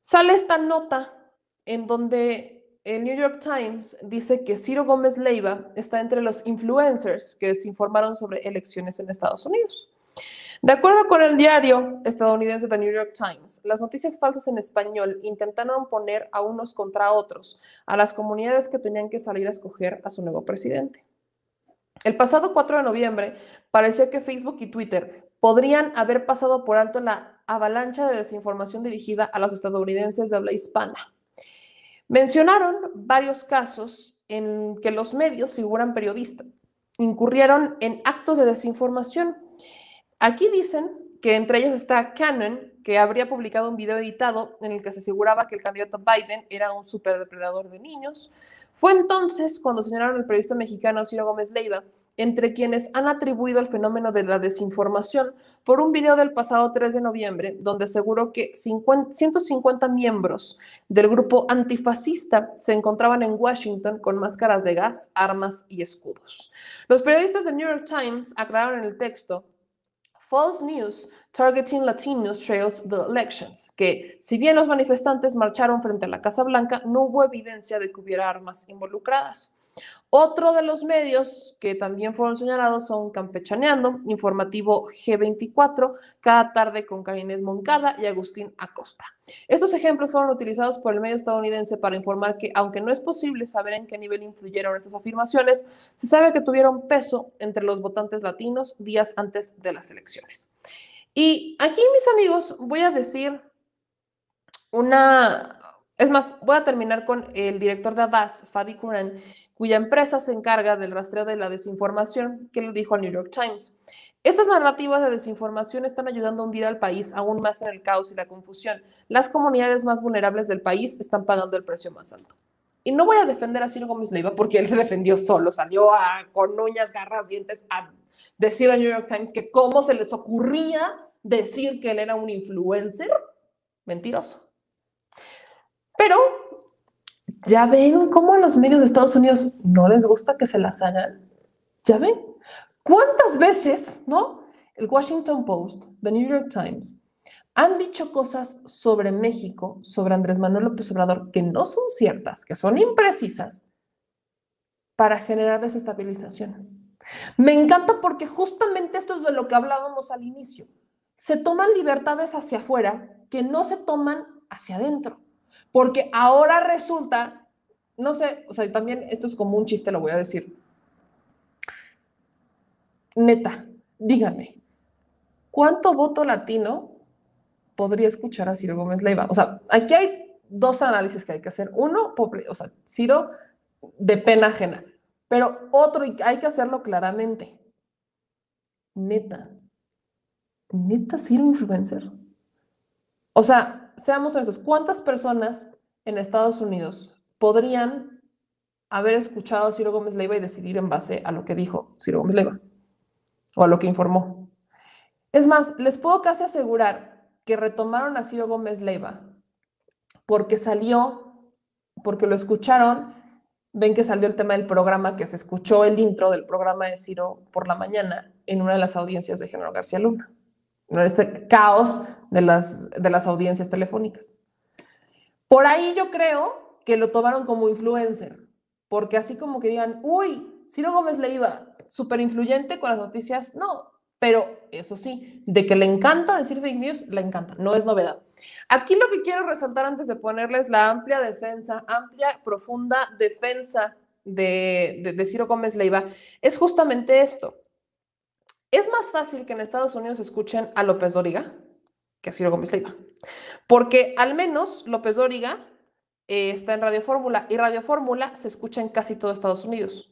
Sale esta nota en donde el New York Times dice que Ciro Gómez Leiva está entre los influencers que desinformaron sobre elecciones en Estados Unidos. De acuerdo con el diario estadounidense The New York Times, las noticias falsas en español intentaron poner a unos contra otros a las comunidades que tenían que salir a escoger a su nuevo presidente. El pasado 4 de noviembre parecía que Facebook y Twitter podrían haber pasado por alto la avalancha de desinformación dirigida a los estadounidenses de habla hispana. Mencionaron varios casos en que los medios, figuran periodistas, incurrieron en actos de desinformación. Aquí dicen que entre ellos está Cannon, que habría publicado un video editado en el que se aseguraba que el candidato Biden era un superdepredador de niños. Fue entonces cuando señalaron al periodista mexicano Ciro Gómez Leiva, entre quienes han atribuido el fenómeno de la desinformación por un video del pasado 3 de noviembre, donde aseguró que 150 miembros del grupo antifascista se encontraban en Washington con máscaras de gas, armas y escudos. Los periodistas del New York Times aclararon en el texto: False news targeting Latinos trails the elections, que si bien los manifestantes marcharon frente a la Casa Blanca, no hubo evidencia de que hubiera armas involucradas. Otro de los medios que también fueron señalados son Campechaneando, Informativo G24, Cada Tarde con Karines Moncada y Agustín Acosta. Estos ejemplos fueron utilizados por el medio estadounidense para informar que, aunque no es posible saber en qué nivel influyeron estas afirmaciones, se sabe que tuvieron peso entre los votantes latinos días antes de las elecciones. Y aquí, mis amigos, voy a decir es más, voy a terminar con el director de Avast, Fadi Kuran, cuya empresa se encarga del rastreo de la desinformación, que lo dijo al New York Times. Estas narrativas de desinformación están ayudando a hundir al país aún más en el caos y la confusión. Las comunidades más vulnerables del país están pagando el precio más alto. Y no voy a defender a Ciro Gómez Leiva porque él se defendió solo, salió con uñas, garras, dientes a decir al New York Times que cómo se les ocurría decir que él era un influencer. Mentiroso. Pero ya ven cómo a los medios de Estados Unidos no les gusta que se las hagan. ¿Ya ven? ¿Cuántas veces, no? El Washington Post, The New York Times, han dicho cosas sobre México, sobre Andrés Manuel López Obrador, que no son ciertas, que son imprecisas, para generar desestabilización. Me encanta porque justamente esto es de lo que hablábamos al inicio. Se toman libertades hacia afuera que no se toman hacia adentro. Porque ahora resulta, no sé, o sea, también esto es como un chiste, lo voy a decir. Neta, díganme, ¿cuánto voto latino podría escuchar a Ciro Gómez Leiva? O sea, aquí hay dos análisis que hay que hacer. Uno, o sea, Ciro de pena ajena, pero otro, y hay que hacerlo claramente. Neta, Ciro influencer. O sea, seamos honestos, ¿cuántas personas en Estados Unidos podrían haber escuchado a Ciro Gómez Leiva y decidir en base a lo que dijo Ciro Gómez Leiva o a lo que informó? Es más, les puedo casi asegurar que retomaron a Ciro Gómez Leiva porque porque lo escucharon. Ven que salió el tema del programa, que se escuchó el intro del programa de Ciro por la mañana en una de las audiencias de Genaro García Luna. En este caos de las audiencias telefónicas. Por ahí yo creo que lo tomaron como influencer, porque así como que digan, uy, Ciro Gómez Leiva, súper influyente con las noticias, no, pero eso sí, de que le encanta decir fake news, le encanta, no es novedad. Aquí lo que quiero resaltar antes de ponerles la amplia, profunda defensa de Ciro Gómez Leiva, es justamente esto. Es más fácil que en Estados Unidos escuchen a López Dóriga que a Ciro Gómez Leiva, porque al menos López Dóriga está en Radio Fórmula y Radio Fórmula se escucha en casi todo Estados Unidos.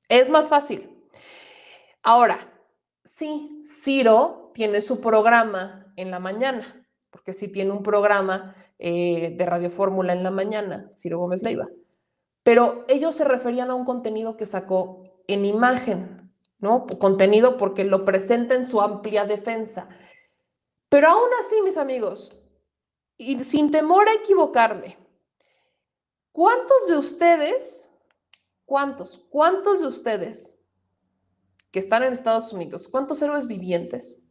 Es más fácil. Ahora, sí, Ciro tiene su programa en la mañana, porque sí tiene un programa de Radio Fórmula en la mañana, Ciro Gómez Leiva, pero ellos se referían a un contenido que sacó en imagen, ¿no? Contenido porque lo presenta en su amplia defensa. Pero aún así, mis amigos, y sin temor a equivocarme, ¿cuántos de ustedes que están en Estados Unidos, ¿cuántos héroes vivientes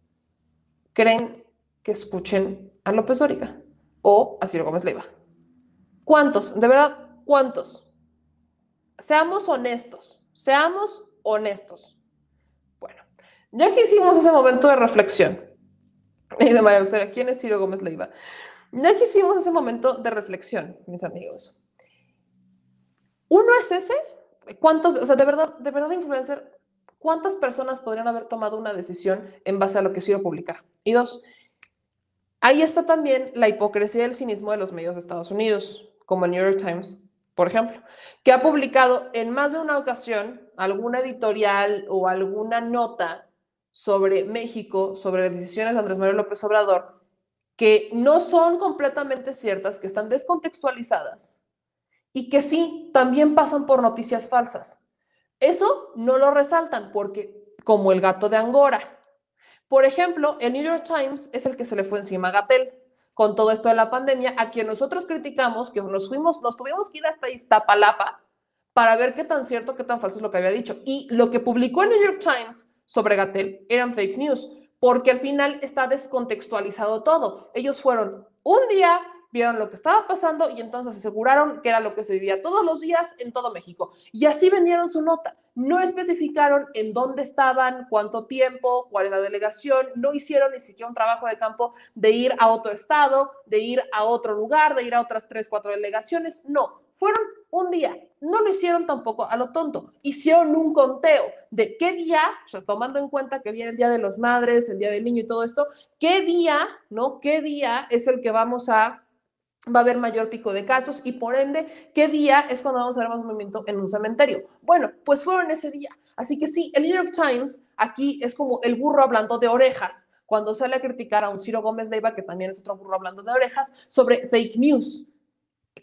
creen que escuchen a López Dóriga o a Ciro Gómez Leiva? ¿Cuántos? De verdad, ¿cuántos? Seamos honestos, seamos honestos. Bueno, ya que hicimos ese momento de reflexión, y de María Victoria, ¿quién es Ciro Gómez Leiva? Ya que hicimos ese momento de reflexión, mis amigos, uno es ese, ¿cuántos, o sea, de verdad, influencer, cuántas personas podrían haber tomado una decisión en base a lo que Ciro publicara? Y dos, ahí está también la hipocresía y el cinismo de los medios de Estados Unidos, como el New York Times, por ejemplo, que ha publicado en más de una ocasión alguna editorial o alguna nota sobre México, sobre las decisiones de Andrés Manuel López Obrador, que no son completamente ciertas, que están descontextualizadas y que sí, también pasan por noticias falsas. Eso no lo resaltan porque, como el gato de Angora, por ejemplo, el New York Times es el que se le fue encima a Gatell con todo esto de la pandemia, a quien nosotros criticamos, que nos tuvimos que ir hasta Iztapalapa para ver qué tan cierto, qué tan falso es lo que había dicho. Y lo que publicó el New York Times sobre Gatell eran fake news, porque al final está descontextualizado todo. Ellos fueron un día, vieron lo que estaba pasando y entonces aseguraron que era lo que se vivía todos los días en todo México. Y así vendieron su nota. No especificaron en dónde estaban, cuánto tiempo, cuál era la delegación, no hicieron ni siquiera un trabajo de campo de ir a otro estado, de ir a otro lugar, de ir a otras 3, 4 delegaciones. No, fueron un día. No lo hicieron tampoco a lo tonto. Hicieron un conteo de qué día, o sea, tomando en cuenta que viene el Día de las Madres, el Día del Niño y todo esto, qué día, ¿no? ¿Qué día es el que va a haber mayor pico de casos y por ende, ¿qué día es cuando vamos a ver más movimiento en un cementerio? Bueno, pues fueron ese día. Así que sí, el New York Times aquí es como el burro hablando de orejas, cuando sale a criticar a un Ciro Gómez Leiva, que también es otro burro hablando de orejas, sobre fake news.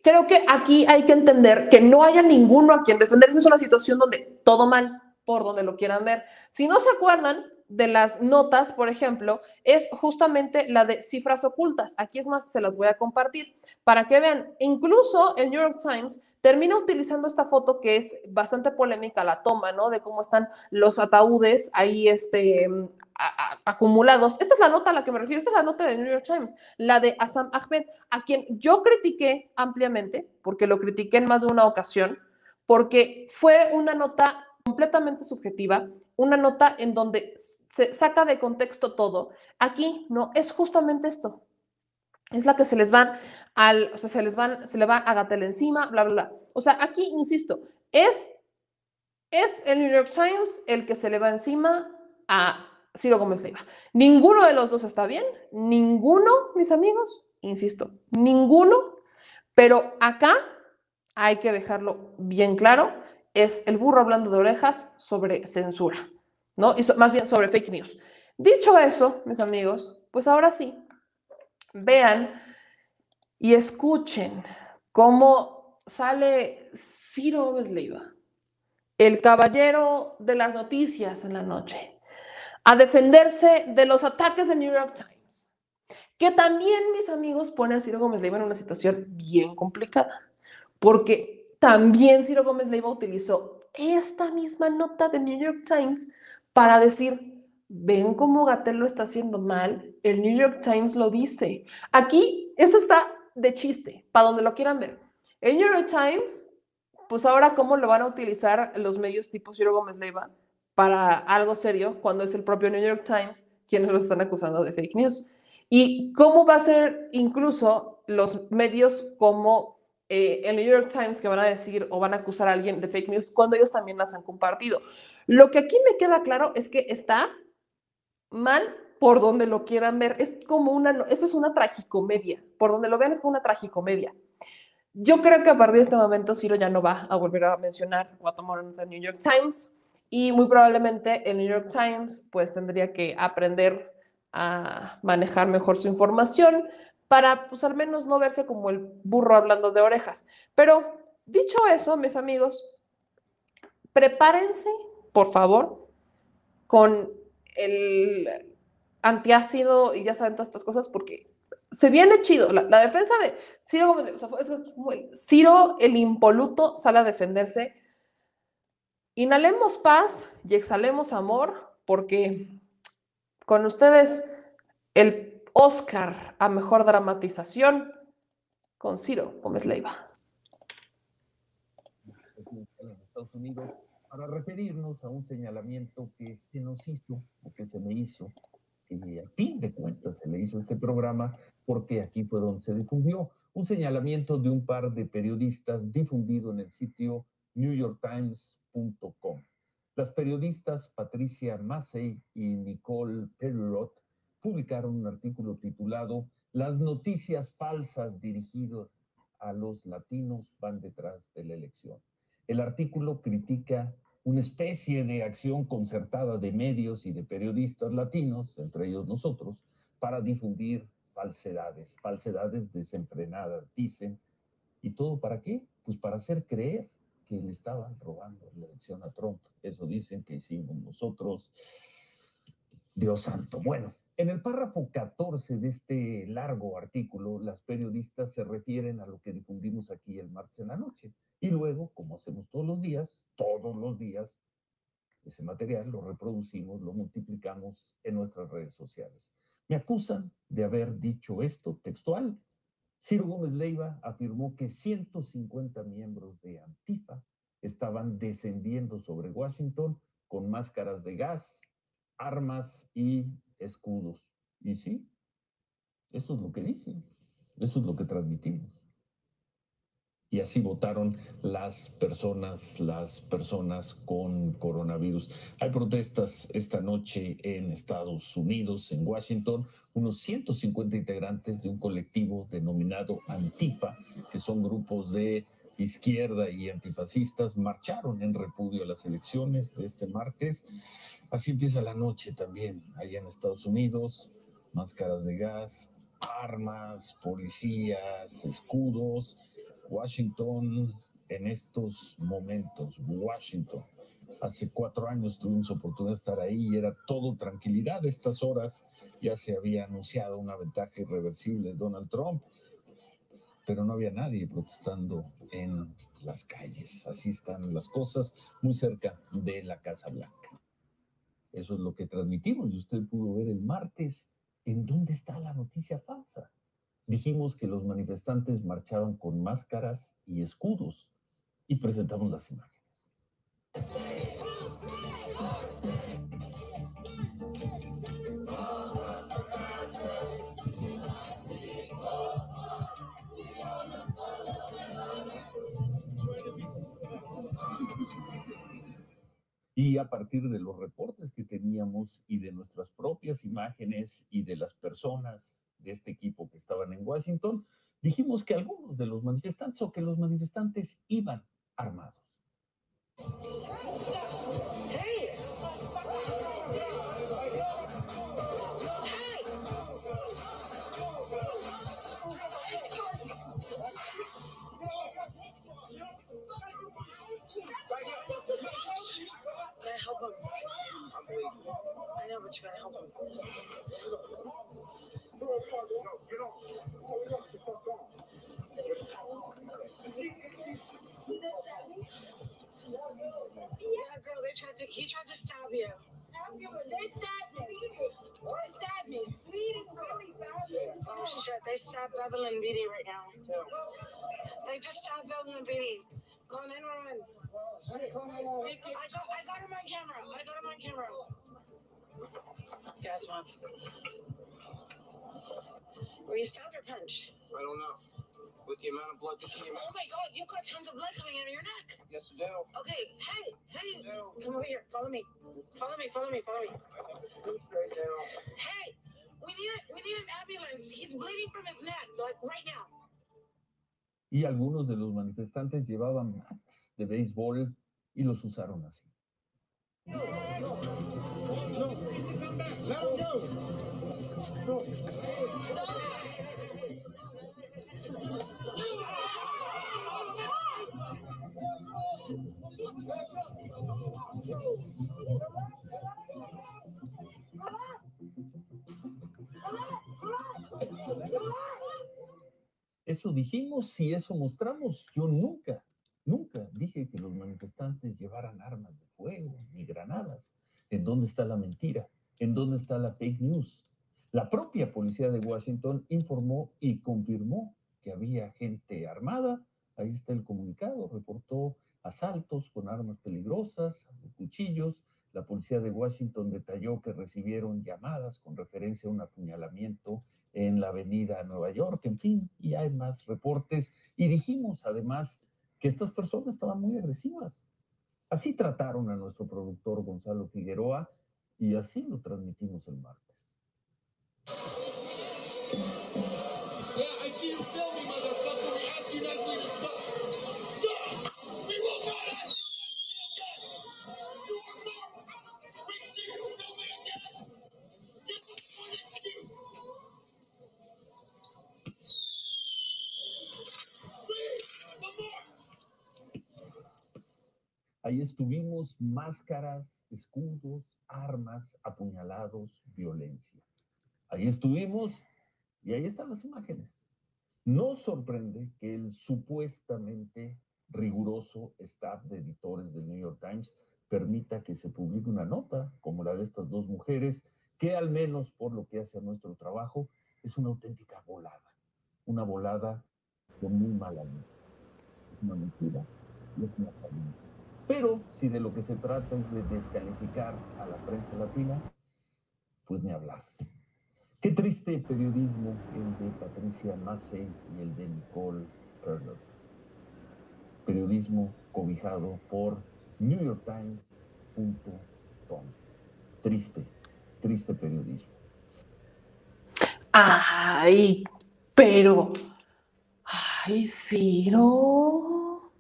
Creo que aquí hay que entender que no haya ninguno a quien defenderse. Es una situación donde todo mal, por donde lo quieran ver. Si no se acuerdan de las notas, por ejemplo, es justamente la de cifras ocultas. Aquí es más, se las voy a compartir para que vean. Incluso el New York Times termina utilizando esta foto que es bastante polémica, la toma, ¿no? De cómo están los ataúdes ahí, acumulados. Esta es la nota a la que me refiero, esta es la nota de New York Times, la de Assam Ahmed, a quien yo critiqué ampliamente, porque lo critiqué en más de una ocasión, porque fue una nota completamente subjetiva, una nota en donde se saca de contexto todo. Aquí no, es justamente esto. Es la que se les van o sea, se le va a Gatell encima, bla, bla, bla. O sea, aquí, insisto, es el New York Times el que se le va encima a Ciro Gómez Leiva. Ninguno de los dos está bien, ninguno, mis amigos, insisto, ninguno, pero acá hay que dejarlo bien claro, es el burro hablando de orejas sobre censura, ¿no? Y más bien sobre fake news. Dicho eso, mis amigos, pues ahora sí, vean y escuchen cómo sale Ciro Gómez Leiva, el caballero de las noticias en la noche, a defenderse de los ataques de New York Times, que también, mis amigos, pone a Ciro Gómez Leiva en una situación bien complicada, porque también Ciro Gómez Leiva utilizó esta misma nota del New York Times para decir, ven cómo Gatell lo está haciendo mal, el New York Times lo dice. Aquí, esto está de chiste, para donde lo quieran ver. El New York Times, pues ahora cómo lo van a utilizar los medios tipo Ciro Gómez Leiva para algo serio, cuando es el propio New York Times quienes los están acusando de fake news. Y cómo va a ser incluso los medios como el New York Times que van a decir o van a acusar a alguien de fake news cuando ellos también las han compartido. Lo que aquí me queda claro es que está mal por donde lo quieran ver. Es como esto es una tragicomedia. Por donde lo vean es como una tragicomedia. Yo creo que a partir de este momento Ciro ya no va a volver a mencionar o a tomar en el New York Times y muy probablemente el New York Times pues tendría que aprender a manejar mejor su información para pues al menos no verse como el burro hablando de orejas. Pero dicho eso, mis amigos, prepárense, por favor, con el antiácido y ya saben todas estas cosas porque se viene chido. La defensa de Ciro Gómez, o sea, es como Ciro, el impoluto, sale a defenderse Inhalemos paz y exhalemos amor, porque con ustedes el Oscar a mejor dramatización con Ciro Gómez Leiva. En los Estados Unidos para referirnos a un señalamiento que se nos hizo, o que se me hizo, que a fin de cuentas se le hizo este programa, porque aquí fue donde se difundió un señalamiento de un par de periodistas difundido en el sitio newyorktimes.com. Las periodistas Patricia Massey y Nicole Perrot publicaron un artículo titulado "Las noticias falsas dirigidas a los latinos van detrás de la elección". El artículo critica una especie de acción concertada de medios y de periodistas latinos, entre ellos nosotros, para difundir falsedades, falsedades desenfrenadas, dicen. ¿Y todo para qué? Pues para hacer creer que le estaban robando la elección a Trump. Eso dicen que hicimos nosotros. Dios santo. Bueno, en el párrafo 14 de este largo artículo, las periodistas se refieren a lo que difundimos aquí el martes en la noche. Y luego, como hacemos todos los días, ese material lo reproducimos, lo multiplicamos en nuestras redes sociales. Me acusan de haber dicho esto textual. Ciro Gómez Leiva afirmó que 150 miembros de Antifa estaban descendiendo sobre Washington con máscaras de gas, armas y escudos. Y sí, eso es lo que dicen, eso es lo que transmitimos. Y así votaron las personas con coronavirus. Hay protestas esta noche en Estados Unidos, en Washington, unos 150 integrantes de un colectivo denominado Antifa, que son grupos de izquierda y antifascistas, marcharon en repudio a las elecciones de este martes. Así empieza la noche también allá en Estados Unidos, máscaras de gas, armas, policías, escudos. Washington en estos momentos, Washington. Hace 4 años tuvimos oportunidad de estar ahí y era todo tranquilidad. A estas horas ya se había anunciado una ventaja irreversible de Donald Trump, pero no había nadie protestando en las calles. Así están las cosas, muy cerca de la Casa Blanca. Eso es lo que transmitimos y usted pudo ver el martes. ¿En dónde está la noticia falsa? Dijimos que los manifestantes marchaban con máscaras y escudos y presentamos las imágenes. Y a partir de los reportes que teníamos y de nuestras propias imágenes y de las personas de este equipo que estaban en Washington, dijimos que algunos de los manifestantes o que los manifestantes iban armados. He tried to stab you. They stabbed me. They stabbed me. Bleeding really bad. Oh shit, they stabbed Bevel and Beatty right now. They just stabbed Bevel and Beatty. Call 911. I got him on camera. I got him on camera. Gas mask. Were you stabbed or punched? I don't know. With the amount of blood that came out. Oh my god, you've got tons of blood coming out of your neck. Yes, I do. Okay, hey, come over here. Follow me. Follow me. Straight now. Hey, we need an ambulance. He's bleeding from his neck, like right now. Y algunos de los manifestantes llevaban bats de béisbol y los usaron así. No. Let him go. No. Eso dijimos y eso mostramos. Yo nunca dije que los manifestantes llevaran armas de fuego ni granadas. ¿En dónde está la mentira? ¿En dónde está la fake news? La propia policía de Washington informó y confirmó que había gente armada. Ahí está el comunicado, reportó asaltos con armas peligrosas, cuchillos. La policía de Washington detalló que recibieron llamadas con referencia a un apuñalamiento en la avenida Nueva York, en fin, y hay más reportes. Y dijimos además que estas personas estaban muy agresivas. Así trataron a nuestro productor Gonzalo Figueroa y así lo transmitimos el martes. Yeah, I see you filming, motherfucker. We asked you not to stop. Stop! We will not ask you again. You are marked. We see you filming again. Give us one excuse. Please, the mark. Ahí estuvimos, máscaras, escudos, armas, apuñalados, violencia. Ahí estuvimos y ahí están las imágenes. No sorprende que el supuestamente riguroso staff de editores del New York Times permita que se publique una nota como la de estas dos mujeres, que al menos por lo que hace a nuestro trabajo, es una auténtica volada. Una volada de muy mala leche. Es una mentira y es una calumnia. Pero si de lo que se trata es de descalificar a la prensa latina, pues ni hablar. Qué triste periodismo el de Patricia Massey y el de Nicole Perlott. Periodismo cobijado por NewYorkTimes.com. Triste, triste periodismo. Ay, pero... Ay, Ciro.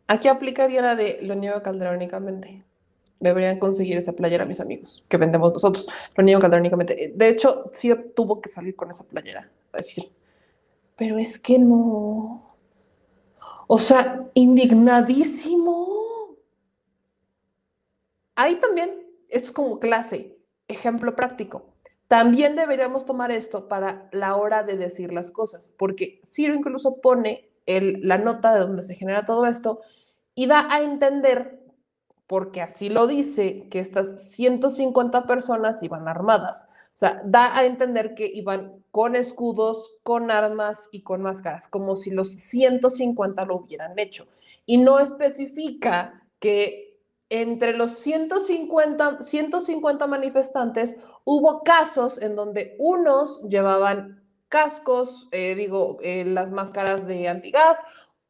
Aquí aplicaría la de lo niego calderónicamente. Deberían conseguir esa playera, mis amigos, que vendemos nosotros. Lo niego calderónicamente. De hecho, Ciro tuvo que salir con esa playera. A decir, pero es que no. O sea, indignadísimo. Ahí también es como clase, ejemplo práctico. También deberíamos tomar esto para la hora de decir las cosas, porque Ciro incluso pone la nota de donde se genera todo esto y da a entender, porque así lo dice, que estas 150 personas iban armadas. O sea, da a entender que iban con escudos, con armas y con máscaras, como si los 150 lo hubieran hecho. Y no especifica que entre los 150 manifestantes hubo casos en donde unos llevaban cascos, las máscaras de antigas,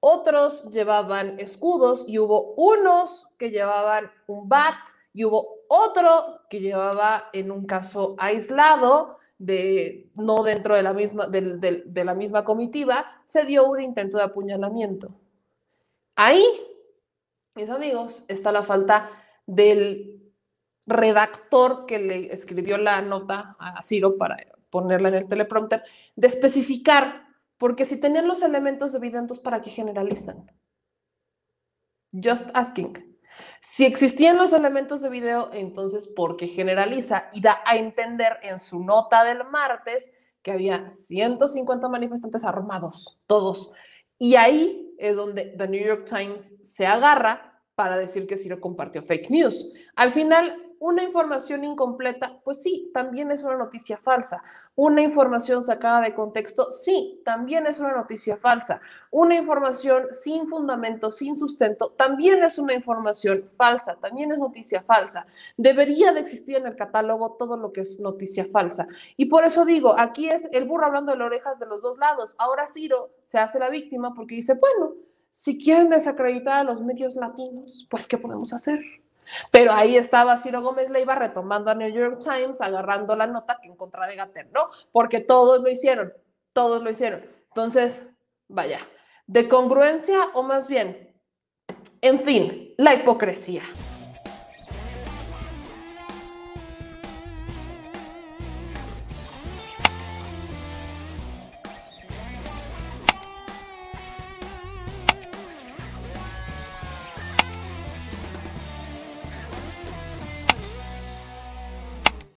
otros llevaban escudos y hubo unos que llevaban un bat y hubo otro que llevaba en un caso aislado, no dentro de la misma comitiva, se dio un intento de apuñalamiento. Ahí, mis amigos, está la falta del redactor que le escribió la nota a Ciro para ponerla en el teleprompter, de especificar, porque si tenían los elementos de video, entonces ¿para qué generalizan? Just asking. Si existían los elementos de video, entonces ¿por qué generaliza? Y da a entender en su nota del martes que había 150 manifestantes armados, todos. Y ahí es donde The New York Times se agarra para decir que Ciro compartió fake news. Al final, una información incompleta, pues sí, también es una noticia falsa. Una información sacada de contexto, sí, también es una noticia falsa. Una información sin fundamento, sin sustento, también es una información falsa, también es noticia falsa. Debería de existir en el catálogo todo lo que es noticia falsa. Y por eso digo, aquí es el burro hablando de las orejas de los dos lados. Ahora Ciro se hace la víctima porque dice, bueno, si quieren desacreditar a los medios latinos, pues ¿qué podemos hacer? Pero ahí estaba Ciro Gómez Leiva retomando a New York Times, agarrando la nota que en contra de Gatell, ¿no? Porque todos lo hicieron, todos lo hicieron. Entonces, vaya, de congruencia o más bien, en fin, la hipocresía.